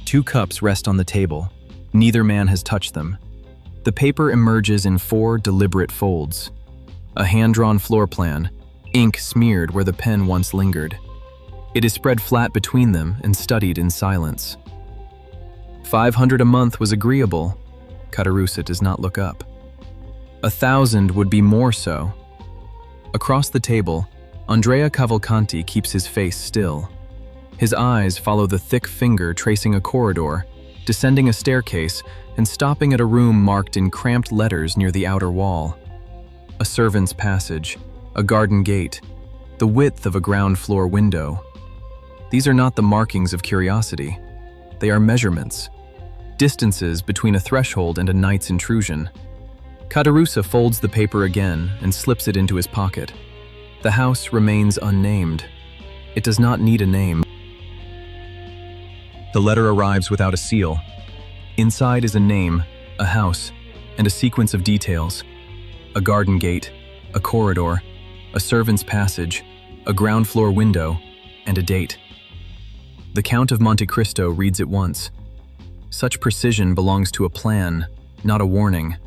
Two cups rest on the table. Neither man has touched them. The paper emerges in 4 deliberate folds. A hand-drawn floor plan, ink smeared where the pen once lingered. It is spread flat between them and studied in silence. 500 a month was agreeable. Caderousse does not look up. 1,000 would be more so. Across the table, Andrea Cavalcanti keeps his face still. His eyes follow the thick finger tracing a corridor, descending a staircase, and stopping at a room marked in cramped letters near the outer wall. A servant's passage, a garden gate, the width of a ground floor window. These are not the markings of curiosity. They are measurements, distances between a threshold and a night's intrusion. Caderousse folds the paper again and slips it into his pocket. The house remains unnamed. It does not need a name. The letter arrives without a seal. Inside is a name, a house, and a sequence of details. A garden gate, a corridor, a servant's passage, a ground floor window, and a date. The Count of Monte Cristo reads it once. Such precision belongs to a plan, not a warning.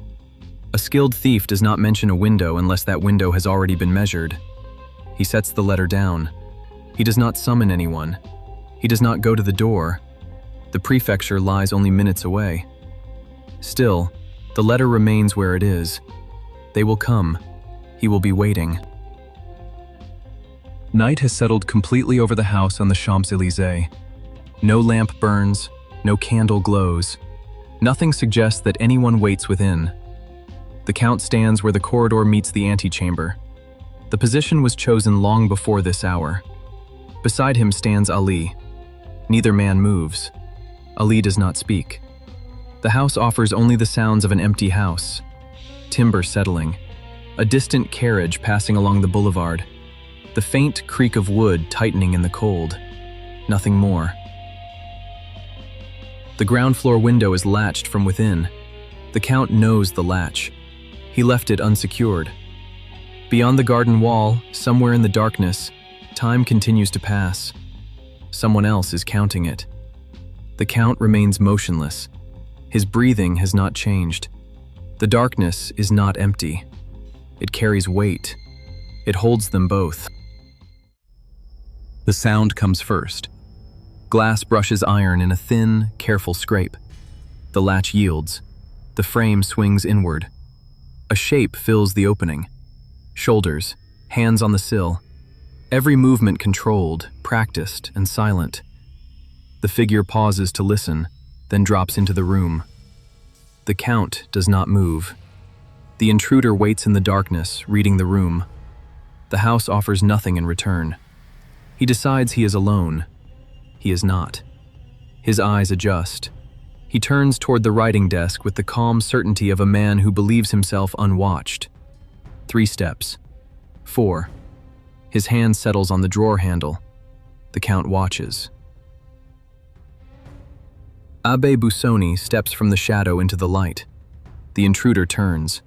A skilled thief does not mention a window unless that window has already been measured. He sets the letter down. He does not summon anyone. He does not go to the door. The prefecture lies only minutes away. Still, the letter remains where it is. They will come. He will be waiting. Night has settled completely over the house on the Champs-Élysées. No lamp burns, no candle glows. Nothing suggests that anyone waits within. The Count stands where the corridor meets the antechamber. The position was chosen long before this hour. Beside him stands Ali. Neither man moves. Ali does not speak. The house offers only the sounds of an empty house. Timber settling. A distant carriage passing along the boulevard. The faint creak of wood tightening in the cold. Nothing more. The ground floor window is latched from within. The Count knows the latch. He left it unsecured. Beyond the garden wall, somewhere in the darkness, time continues to pass. Someone else is counting it. The Count remains motionless. His breathing has not changed. The darkness is not empty. It carries weight. It holds them both. The sound comes first. Glass brushes iron in a thin, careful scrape. The latch yields. The frame swings inward. A shape fills the opening. Shoulders, hands on the sill. Every movement controlled, practiced, and silent. The figure pauses to listen, then drops into the room. The Count does not move. The intruder waits in the darkness, reading the room. The house offers nothing in return. He decides he is alone. He is not. His eyes adjust. He turns toward the writing desk with the calm certainty of a man who believes himself unwatched. 3 steps. 4. His hand settles on the drawer handle. The Count watches. Abbé Busoni steps from the shadow into the light. The intruder turns.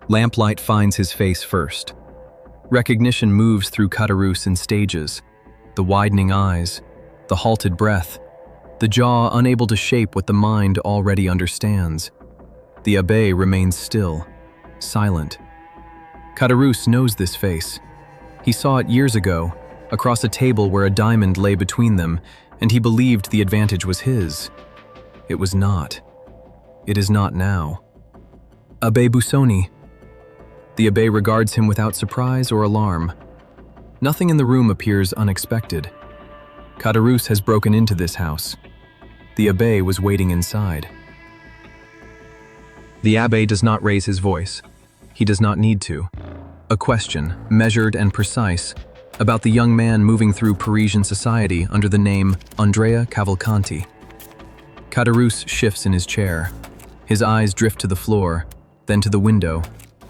Lamplight finds his face first. Recognition moves through Caderousse in stages. The widening eyes, the halted breath, the jaw unable to shape what the mind already understands. The abbé remains still, silent. Caderousse knows this face. He saw it years ago, across a table where a diamond lay between them, and he believed the advantage was his. It was not. It is not now. Abbé Busoni. The abbé regards him without surprise or alarm. Nothing in the room appears unexpected. Caderousse has broken into this house. The abbé was waiting inside. The abbé does not raise his voice. He does not need to. A question, measured and precise, about the young man moving through Parisian society under the name Andrea Cavalcanti. Caderousse shifts in his chair. His eyes drift to the floor, then to the window,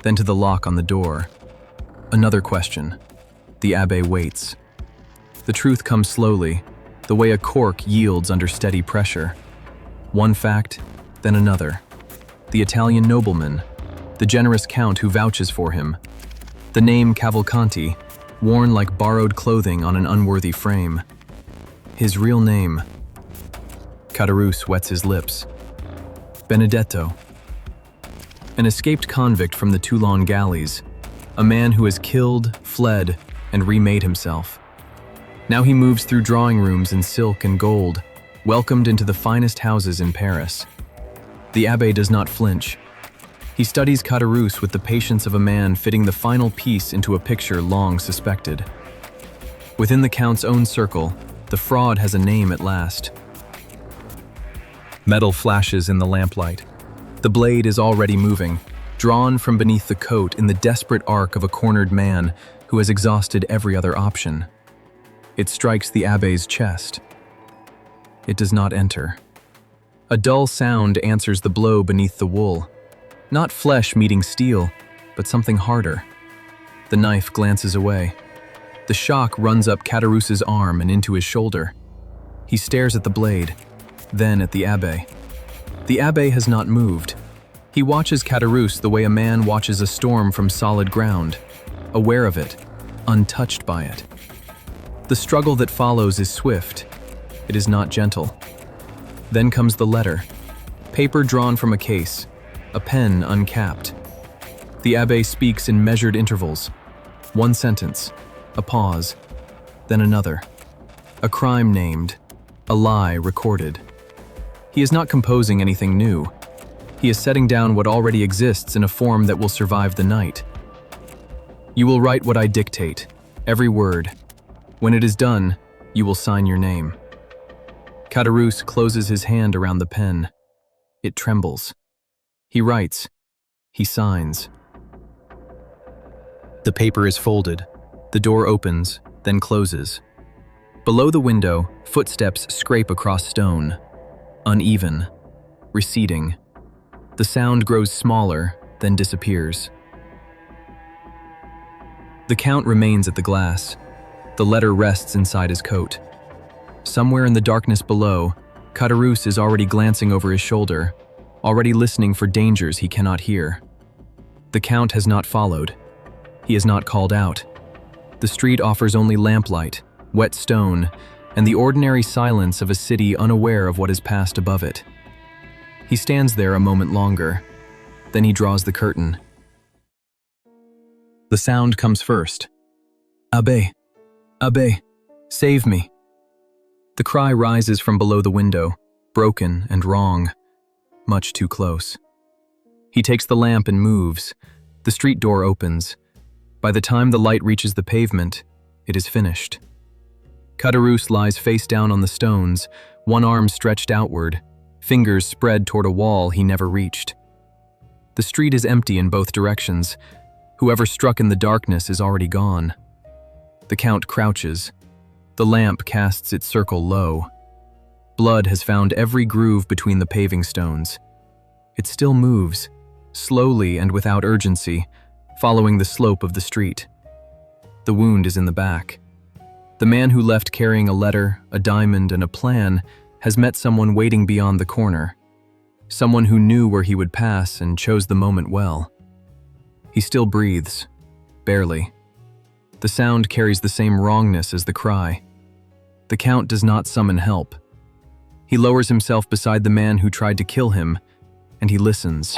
then to the lock on the door. Another question. The abbé waits. The truth comes slowly, the way a cork yields under steady pressure. One fact, then another. The Italian nobleman, the generous count who vouches for him. The name Cavalcanti, worn like borrowed clothing on an unworthy frame. His real name. Caderousse wets his lips. Benedetto. An escaped convict from the Toulon galleys, a man who has killed, fled, and remade himself. Now he moves through drawing rooms in silk and gold, welcomed into the finest houses in Paris. The abbé does not flinch. He studies Caderousse with the patience of a man fitting the final piece into a picture long suspected. Within the Count's own circle, the fraud has a name at last. Metal flashes in the lamplight. The blade is already moving, drawn from beneath the coat in the desperate arc of a cornered man who has exhausted every other option. It strikes the abbé's chest. It does not enter. A dull sound answers the blow beneath the wool. Not flesh meeting steel, but something harder. The knife glances away. The shock runs up Caderousse's arm and into his shoulder. He stares at the blade, then at the abbé. The abbé has not moved. He watches Caderousse the way a man watches a storm from solid ground, aware of it, untouched by it. The struggle that follows is swift. It is not gentle. Then comes the letter. Paper drawn from a case, a pen uncapped. The abbé speaks in measured intervals. One sentence, a pause, then another. A crime named, a lie recorded. He is not composing anything new. He is setting down what already exists in a form that will survive the night. You will write what I dictate, every word. When it is done, you will sign your name. Caderousse closes his hand around the pen. It trembles. He writes. He signs. The paper is folded. The door opens, then closes. Below the window, footsteps scrape across stone. Uneven, receding. The sound grows smaller, then disappears. The Count remains at the glass. The letter rests inside his coat. Somewhere in the darkness below, Caderousse is already glancing over his shoulder, already listening for dangers he cannot hear. The Count has not followed. He has not called out. The street offers only lamplight, wet stone, and the ordinary silence of a city unaware of what is passed above it. He stands there a moment longer. Then he draws the curtain. The sound comes first. Abbé, Abbé, save me. The cry rises from below the window, broken and wrong, much too close. He takes the lamp and moves. The street door opens. By the time the light reaches the pavement, it is finished. Caderousse lies face down on the stones, one arm stretched outward, fingers spread toward a wall he never reached. The street is empty in both directions. Whoever struck in the darkness is already gone. The Count crouches. The lamp casts its circle low. Blood has found every groove between the paving stones. It still moves, slowly and without urgency, following the slope of the street. The wound is in the back. The man who left carrying a letter, a diamond, and a plan has met someone waiting beyond the corner. Someone who knew where he would pass and chose the moment well. He still breathes, barely. The sound carries the same wrongness as the cry. The Count does not summon help. He lowers himself beside the man who tried to kill him, and he listens.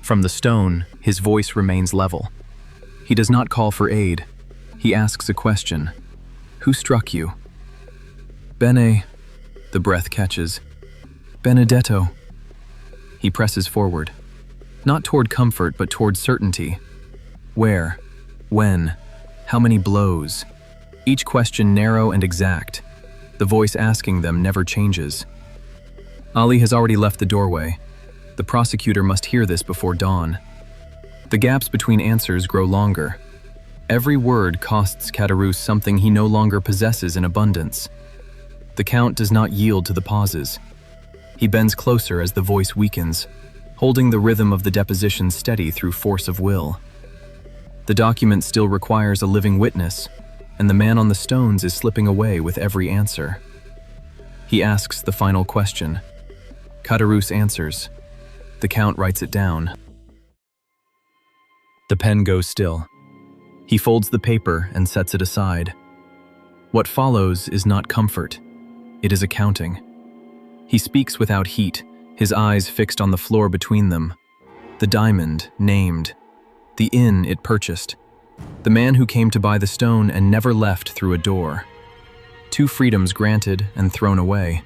From the stone, his voice remains level. He does not call for aid. He asks a question. Who struck you? Bene, the breath catches. Benedetto. He presses forward. Not toward comfort, but toward certainty. Where? When? How many blows? Each question narrow and exact. The voice asking them never changes. Ali has already left the doorway. The prosecutor must hear this before dawn. The gaps between answers grow longer. Every word costs Caderousse something he no longer possesses in abundance. The Count does not yield to the pauses. He bends closer as the voice weakens, holding the rhythm of the deposition steady through force of will. The document still requires a living witness, and the man on the stones is slipping away with every answer. He asks the final question. Caderousse answers. The Count writes it down. The pen goes still. He folds the paper and sets it aside. What follows is not comfort. It is accounting. He speaks without heat, his eyes fixed on the floor between them. The diamond, named. The inn it purchased. The man who came to buy the stone and never left through a door. 2 freedoms granted and thrown away.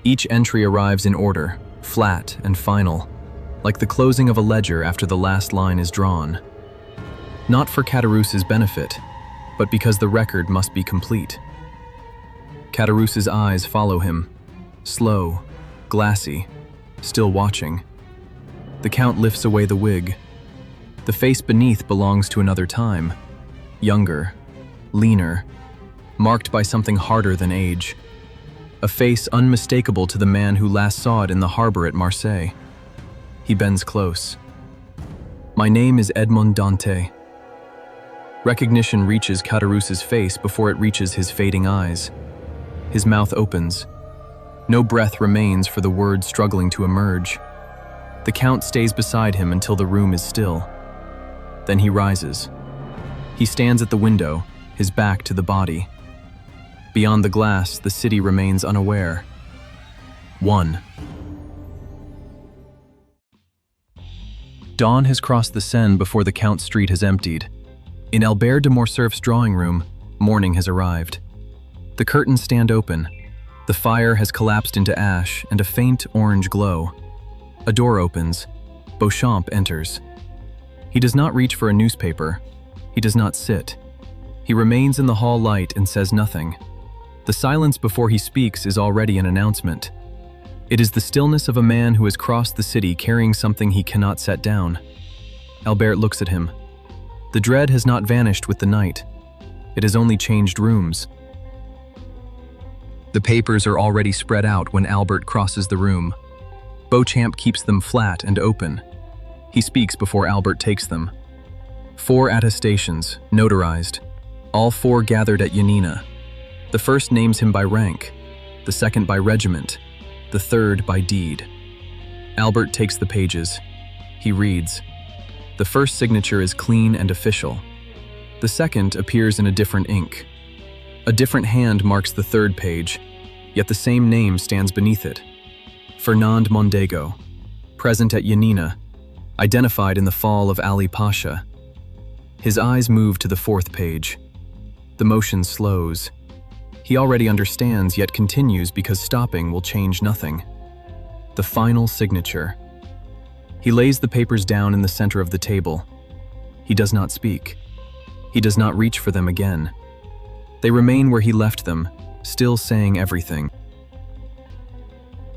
Each entry arrives in order, flat and final, like the closing of a ledger after the last line is drawn. Not for Caderousse's benefit, but because the record must be complete. Caderousse's eyes follow him, slow, glassy, still watching. The Count lifts away the wig. The face beneath belongs to another time, younger, leaner, marked by something harder than age. A face unmistakable to the man who last saw it in the harbor at Marseille. He bends close. "My name is Edmond Dante." Recognition reaches Caderousse's face before it reaches his fading eyes. His mouth opens. No breath remains for the words struggling to emerge. The Count stays beside him until the room is still. Then he rises. He stands at the window, his back to the body. Beyond the glass, the city remains unaware. 1. Dawn has crossed the Seine before the Count's street has emptied. In Albert de Morcerf's drawing room, morning has arrived. The curtains stand open. The fire has collapsed into ash and a faint orange glow. A door opens. Beauchamp enters. He does not reach for a newspaper. He does not sit. He remains in the hall light and says nothing. The silence before he speaks is already an announcement. It is the stillness of a man who has crossed the city carrying something he cannot set down. Albert looks at him. The dread has not vanished with the night. It has only changed rooms. The papers are already spread out when Albert crosses the room. Beauchamp keeps them flat and open. He speaks before Albert takes them. 4 attestations, notarized. All 4 gathered at Yanina. The first names him by rank, the second by regiment, the third by deed. Albert takes the pages. He reads. The first signature is clean and official. The second appears in a different ink. A different hand marks the third page, yet the same name stands beneath it. Fernand Mondego, present at Yanina, identified in the fall of Ali Pasha. His eyes move to the 4th page. The motion slows. He already understands, yet continues because stopping will change nothing. The final signature. He lays the papers down in the center of the table. He does not speak. He does not reach for them again. They remain where he left them, still saying everything.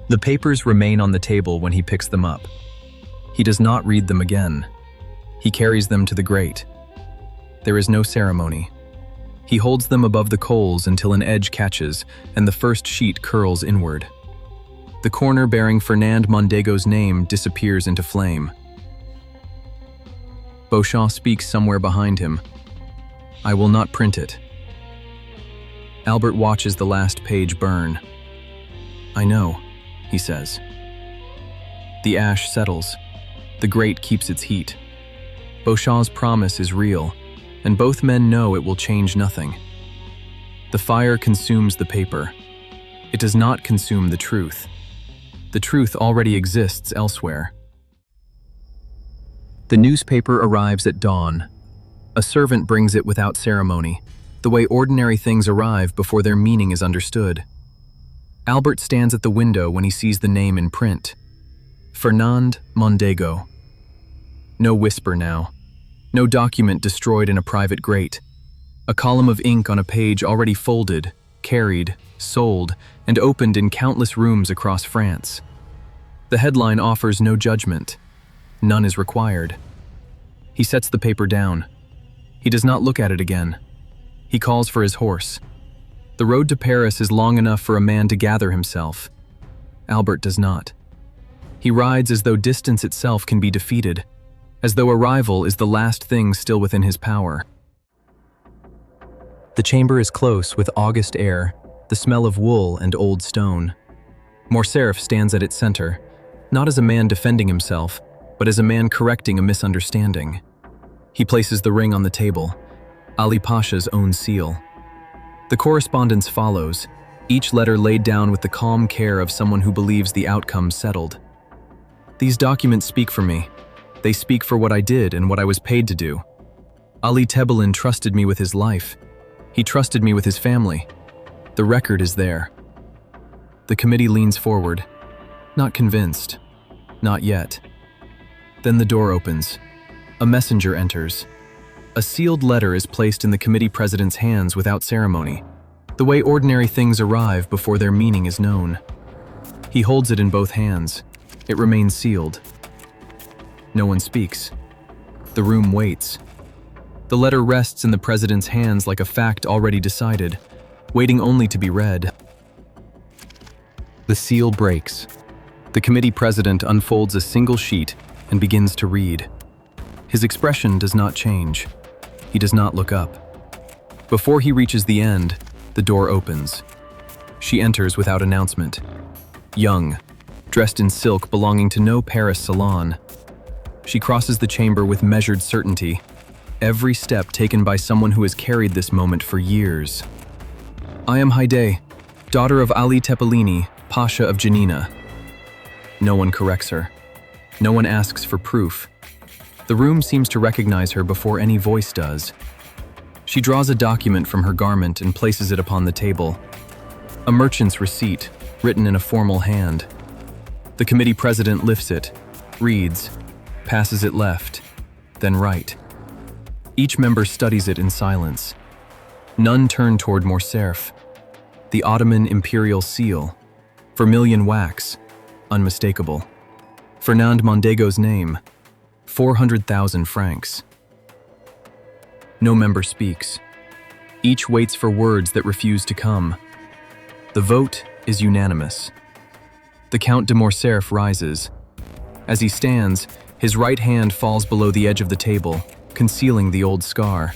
The papers remain on the table when he picks them up. He does not read them again. He carries them to the grate. There is no ceremony. He holds them above the coals until an edge catches and the first sheet curls inward. The corner bearing Fernand Mondego's name disappears into flame. Beauchamp speaks somewhere behind him. "I will not print it." Albert watches the last page burn. "I know," he says. The ash settles. The grate keeps its heat. Beauchamp's promise is real, and both men know it will change nothing. The fire consumes the paper. It does not consume the truth. The truth already exists elsewhere. The newspaper arrives at dawn. A servant brings it without ceremony, the way ordinary things arrive before their meaning is understood. Albert stands at the window when he sees the name in print. Fernand Mondego. No whisper now. No document destroyed in a private grate. A column of ink on a page already folded, carried, sold, and opened in countless rooms across France. The headline offers no judgment. None is required. He sets the paper down. He does not look at it again. He calls for his horse. The road to Paris is long enough for a man to gather himself. Albert does not. He rides as though distance itself can be defeated, as though arrival is the last thing still within his power. The chamber is close with August air, the smell of wool and old stone. Morcerf stands at its center, not as a man defending himself, but as a man correcting a misunderstanding. He places the ring on the table, Ali Pasha's own seal. The correspondence follows, each letter laid down with the calm care of someone who believes the outcome settled. These documents speak for me. They speak for what I did and what I was paid to do. Ali Tebelin trusted me with his life. He trusted me with his family. The record is there. The committee leans forward, not convinced, not yet. Then the door opens. A messenger enters. A sealed letter is placed in the committee president's hands without ceremony, the way ordinary things arrive before their meaning is known. He holds it in both hands. It remains sealed. No one speaks. The room waits. The letter rests in the president's hands like a fact already decided, waiting only to be read. The seal breaks. The committee president unfolds a single sheet and begins to read. His expression does not change. He does not look up. Before he reaches the end, the door opens. She enters without announcement. Young, dressed in silk belonging to no Paris salon. She crosses the chamber with measured certainty, every step taken by someone who has carried this moment for years. I am Haydée, daughter of Ali Tepelini, Pasha of Janina. No one corrects her. No one asks for proof. The room seems to recognize her before any voice does. She draws a document from her garment and places it upon the table. A merchant's receipt, written in a formal hand. The committee president lifts it, reads, passes it left, then right. Each member studies it in silence. None turn toward Morcerf. The Ottoman imperial seal, vermilion wax, unmistakable. Fernand Mondégo's name, 400,000 francs. No member speaks. Each waits for words that refuse to come. The vote is unanimous. The Count de Morcerf rises. As he stands, his right hand falls below the edge of the table, concealing the old scar.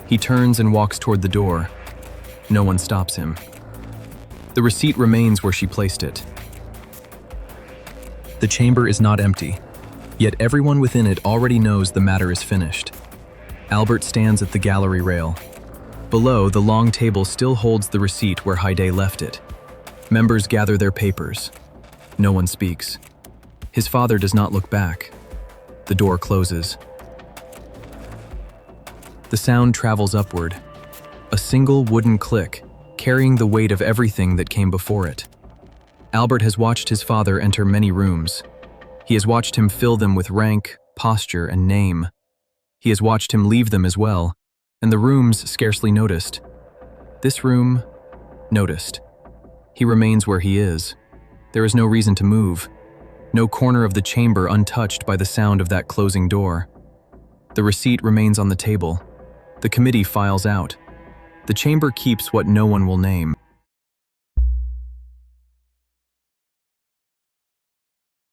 He turns and walks toward the door. No one stops him. The receipt remains where she placed it. The chamber is not empty, yet everyone within it already knows the matter is finished. Albert stands at the gallery rail. Below, the long table still holds the receipt where Haydée left it. Members gather their papers. No one speaks. His father does not look back. The door closes. The sound travels upward. A single wooden click, carrying the weight of everything that came before it. Albert has watched his father enter many rooms. He has watched him fill them with rank, posture, and name. He has watched him leave them as well, and the rooms scarcely noticed. This room, noticed. He remains where he is. There is no reason to move. No corner of the chamber untouched by the sound of that closing door. The receipt remains on the table. The committee files out. The chamber keeps what no one will name.